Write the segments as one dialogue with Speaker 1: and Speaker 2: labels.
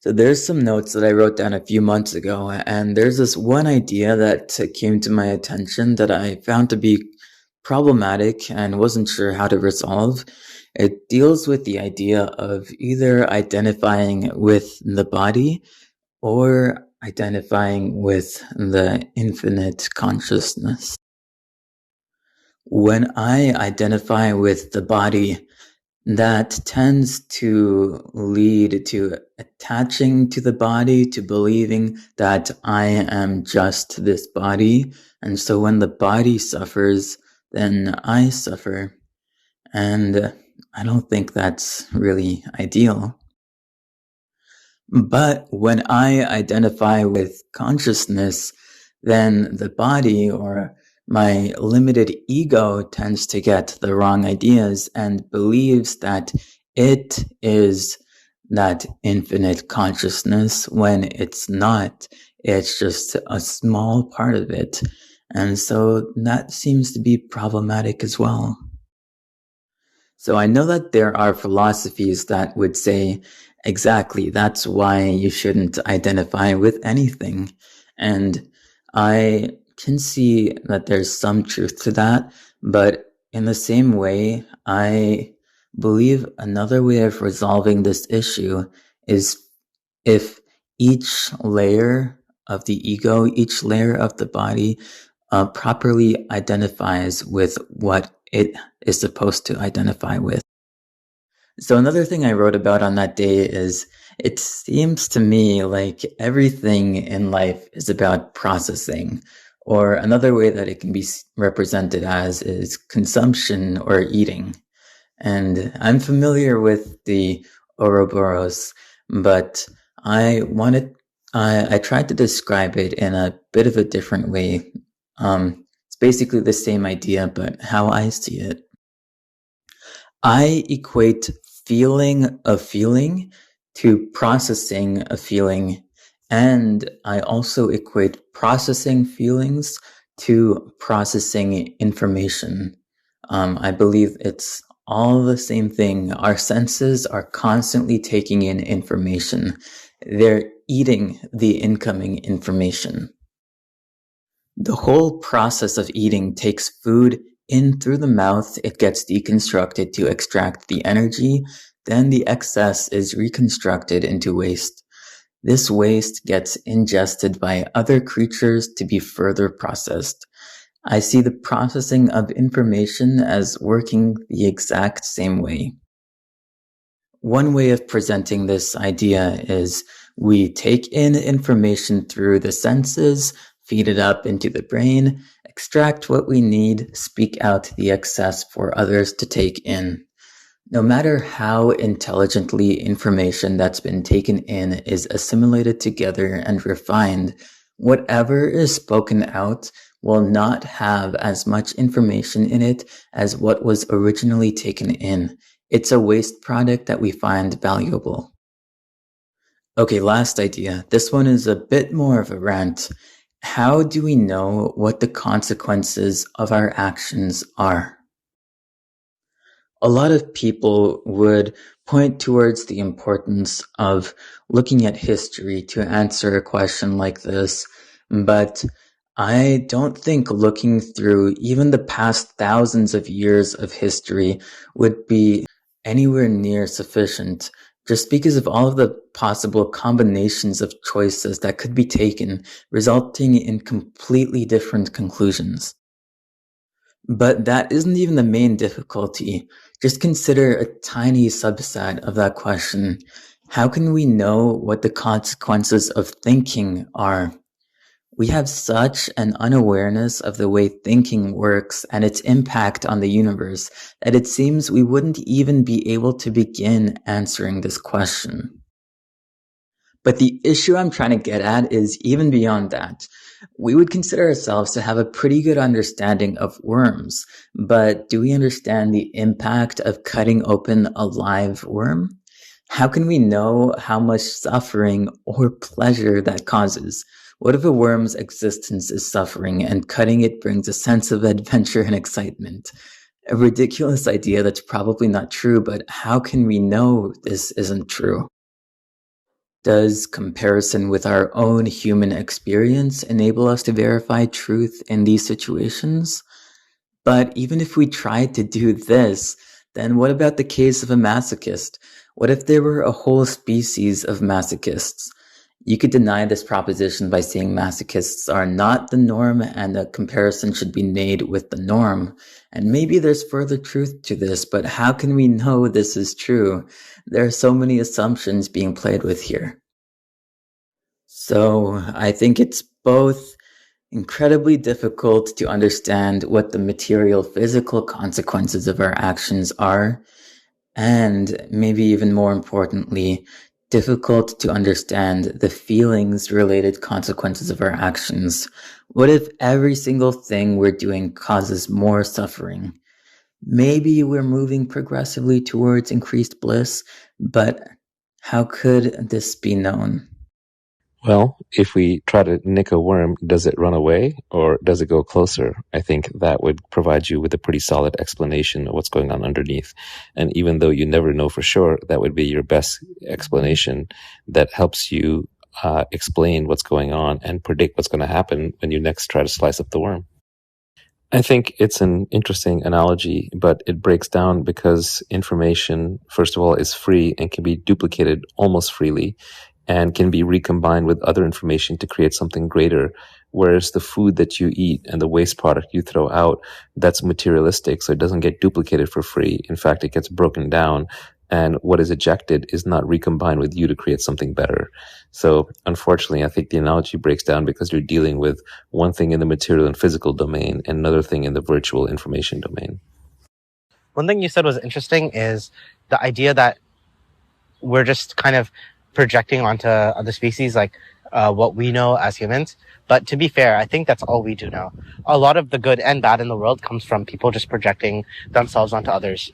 Speaker 1: So there's some notes that I wrote down a few months ago, and there's this one idea that came to my attention that I found to be problematic and wasn't sure how to resolve. It deals with the idea of either identifying with the body or identifying with the infinite consciousness. When I identify with the body, that tends to lead to attaching to the body, to believing that I am just this body. And so when the body suffers, then I suffer. And I don't think that's really ideal. But when I identify with consciousness, then the body or my limited ego tends to get the wrong ideas and believes that it is that infinite consciousness when it's not. It's just a small part of it. And so that seems to be problematic as well. So I know that there are philosophies that would say, exactly, that's why you shouldn't identify with anything. And I can see that there's some truth to that, but in the same way, I believe another way of resolving this issue is if each layer of the ego, each layer of the body, properly identifies with what it is supposed to identify with. So another thing I wrote about on that day is it seems to me like everything in life is about processing, or another way that it can be represented as is consumption or eating. And I'm familiar with the Ouroboros, but I tried to describe it in a bit of a different way. It's basically the same idea, but how I see it. I equate feeling a feeling to processing a feeling, and I also equate processing feelings to processing information. I believe it's all the same thing. Our senses are constantly taking in information. They're eating the incoming information. The whole process of eating takes food in through the mouth. It gets deconstructed to extract the energy. Then the excess is reconstructed into waste. This waste gets ingested by other creatures to be further processed. I see the processing of information as working the exact same way. One way of presenting this idea is we take in information through the senses, feed it up into the brain, extract what we need, speak out the excess for others to take in. No matter how intelligently information that's been taken in is assimilated together and refined, whatever is spoken out will not have as much information in it as what was originally taken in. It's a waste product that we find valuable. Okay, last idea. This one is a bit more of a rant. How do we know what the consequences of our actions are? A lot of people would point towards the importance of looking at history to answer a question like this, but I don't think looking through even the past thousands of years of history would be anywhere near sufficient, just because of all of the possible combinations of choices that could be taken, resulting in completely different conclusions. But that isn't even the main difficulty. Just consider a tiny subset of that question. How can we know what the consequences of thinking are? We have such an unawareness of the way thinking works and its impact on the universe that it seems we wouldn't even be able to begin answering this question. But the issue I'm trying to get at is even beyond that. We would consider ourselves to have a pretty good understanding of worms, but do we understand the impact of cutting open a live worm? How can we know how much suffering or pleasure that causes? What if a worm's existence is suffering and cutting it brings a sense of adventure and excitement? A ridiculous idea that's probably not true, but how can we know this isn't true? Does comparison with our own human experience enable us to verify truth in these situations? But even if we tried to do this, then what about the case of a masochist? What if there were a whole species of masochists? You could deny this proposition by saying masochists are not the norm and a comparison should be made with the norm. And maybe there's further truth to this, but how can we know this is true? There are so many assumptions being played with here. So I think it's both incredibly difficult to understand what the material physical consequences of our actions are, and maybe even more importantly, difficult to understand the feelings related consequences of our actions. What if every single thing we're doing causes more suffering? Maybe we're moving progressively towards increased bliss, but how could this be known?
Speaker 2: Well, if we try to nick a worm, does it run away or does it go closer? I think that would provide you with a pretty solid explanation of what's going on underneath. And even though you never know for sure, that would be your best explanation that helps you explain what's going on and predict what's going to happen when you next try to slice up the worm. I think it's an interesting analogy, but it breaks down because information, first of all, is free and can be duplicated almost freely and can be recombined with other information to create something greater. Whereas the food that you eat and the waste product you throw out, that's materialistic, so it doesn't get duplicated for free. In fact, it gets broken down, and what is ejected is not recombined with you to create something better. So unfortunately, I think the analogy breaks down because you're dealing with one thing in the material and physical domain and another thing in the virtual information domain.
Speaker 3: One thing you said was interesting is the idea that we're just kind of projecting onto other species, like what we know as humans. But to be fair, I think that's all we do know. A lot of the good and bad in the world comes from people just projecting themselves onto others.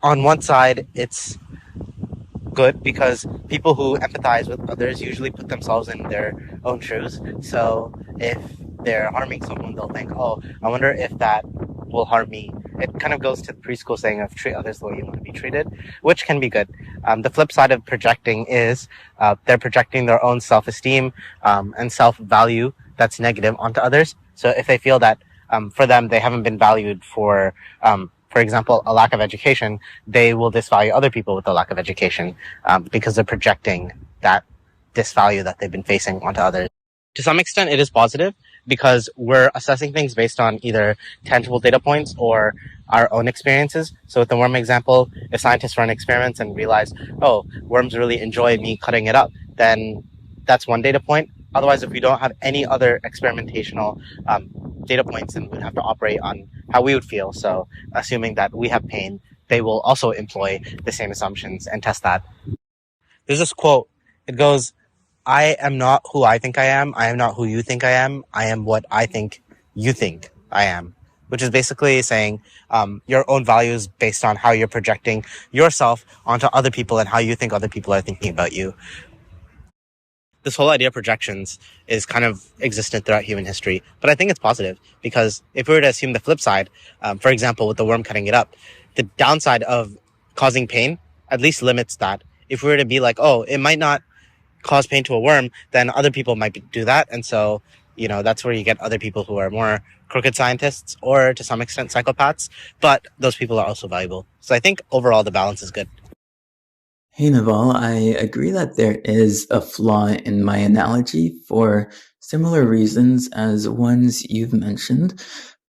Speaker 3: On one side, it's good because people who empathize with others usually put themselves in their own shoes. So if they're harming someone, they'll think, oh, I wonder if that will harm me. It kind of goes to the preschool saying of treat others the way you want to be treated, which can be good. The flip side of projecting is they're projecting their own self-esteem and self-value that's negative onto others. So if they feel that for them they haven't been valued for example, a lack of education, they will disvalue other people with a lack of education because they're projecting that disvalue that they've been facing onto others. To some extent, it is positive because we're assessing things based on either tangible data points or our own experiences. So with the worm example, if scientists run experiments and realize, oh, worms really enjoy me cutting it up, then that's one data point. Otherwise, if we don't have any other experimentational data points, then we'd have to operate on how we would feel. So assuming that we have pain, they will also employ the same assumptions and test that. There's this quote. It goes, I am not who I think I am not who you think I am what I think you think I am. Which is basically saying your own values based on how you're projecting yourself onto other people and how you think other people are thinking about you. This whole idea of projections is kind of existent throughout human history, but I think it's positive because if we were to assume the flip side, for example, with the worm cutting it up, the downside of causing pain at least limits that. If we were to be like, oh, it might not cause pain to a worm, then other people might do that. And so, that's where you get other people who are more crooked scientists or to some extent psychopaths, but those people are also valuable. So I think overall the balance is good.
Speaker 1: Hey Naval, I agree that there is a flaw in my analogy for similar reasons as ones you've mentioned,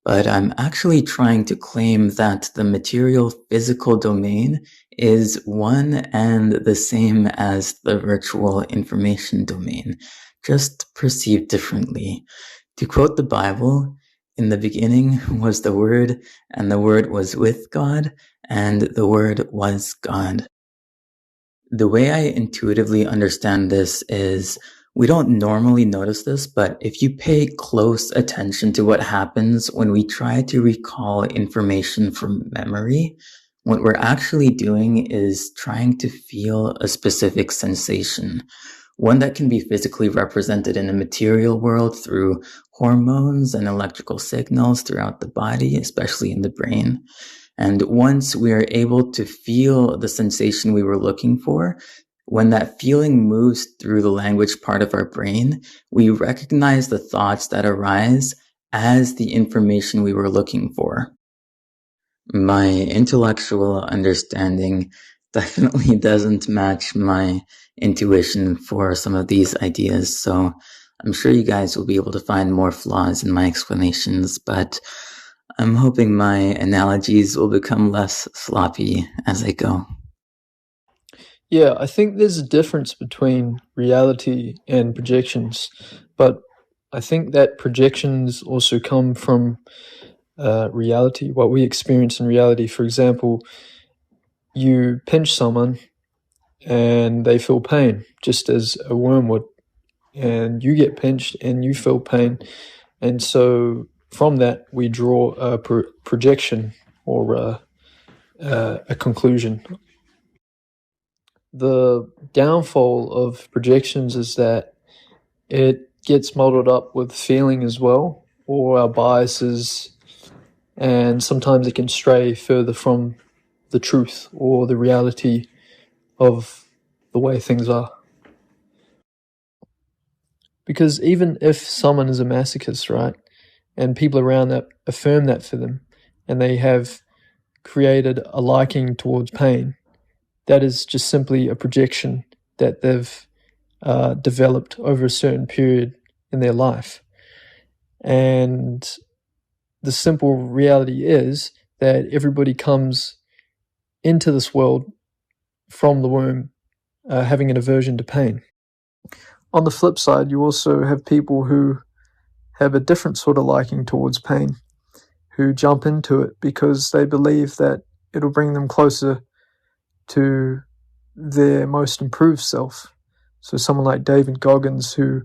Speaker 1: but I'm actually trying to claim that the material physical domain is one and the same as the virtual information domain, just perceived differently. To quote the Bible, in the beginning was the Word, and the Word was with God, and the Word was God. The way I intuitively understand this is we don't normally notice this, but if you pay close attention to what happens when we try to recall information from memory, what we're actually doing is trying to feel a specific sensation, one that can be physically represented in the material world through hormones and electrical signals throughout the body, especially in the brain. And once we are able to feel the sensation we were looking for, When that feeling moves through the language part of our brain, we recognize the thoughts that arise as the information we were looking for. My intellectual understanding definitely doesn't match my intuition for some of these ideas, so I'm sure you guys will be able to find more flaws in my explanations, but I'm hoping my analogies will become less sloppy as I go.
Speaker 4: Yeah, I think there's a difference between reality and projections, but I think that projections also come from reality, what we experience in reality. For example, you pinch someone and they feel pain, just as a worm would, and you get pinched and you feel pain. And so from that, we draw a projection or a conclusion. The downfall of projections is that it gets muddled up with feeling as well, or our biases, and sometimes it can stray further from the truth or the reality of the way things are. Because even if someone is a masochist, right, and people around that affirm that for them, and they have created a liking towards pain, that is just simply a projection that they've developed over a certain period in their life. And the simple reality is that everybody comes into this world from the womb having an aversion to pain. On the flip side, you also have people who have a different sort of liking towards pain, who jump into it because they believe that it'll bring them closer to their most improved self. So someone like David Goggins, who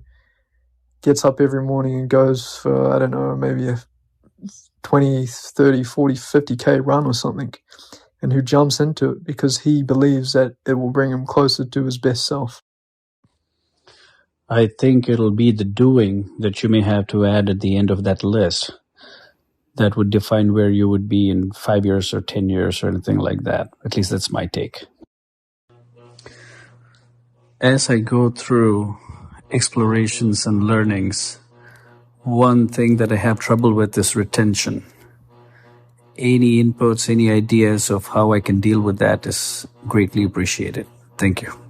Speaker 4: gets up every morning and goes for, I don't know, maybe a 20, 30, 40, 50K run or something, and who jumps into it because he believes that it will bring him closer to his best self.
Speaker 5: I think it'll be the doing that you may have to add at the end of that list that would define where you would be in 5 years or 10 years or anything like that. At least that's my take. As I go through explorations and learnings, one thing that I have trouble with is retention. Any inputs, any ideas of how I can deal with that is greatly appreciated. Thank you.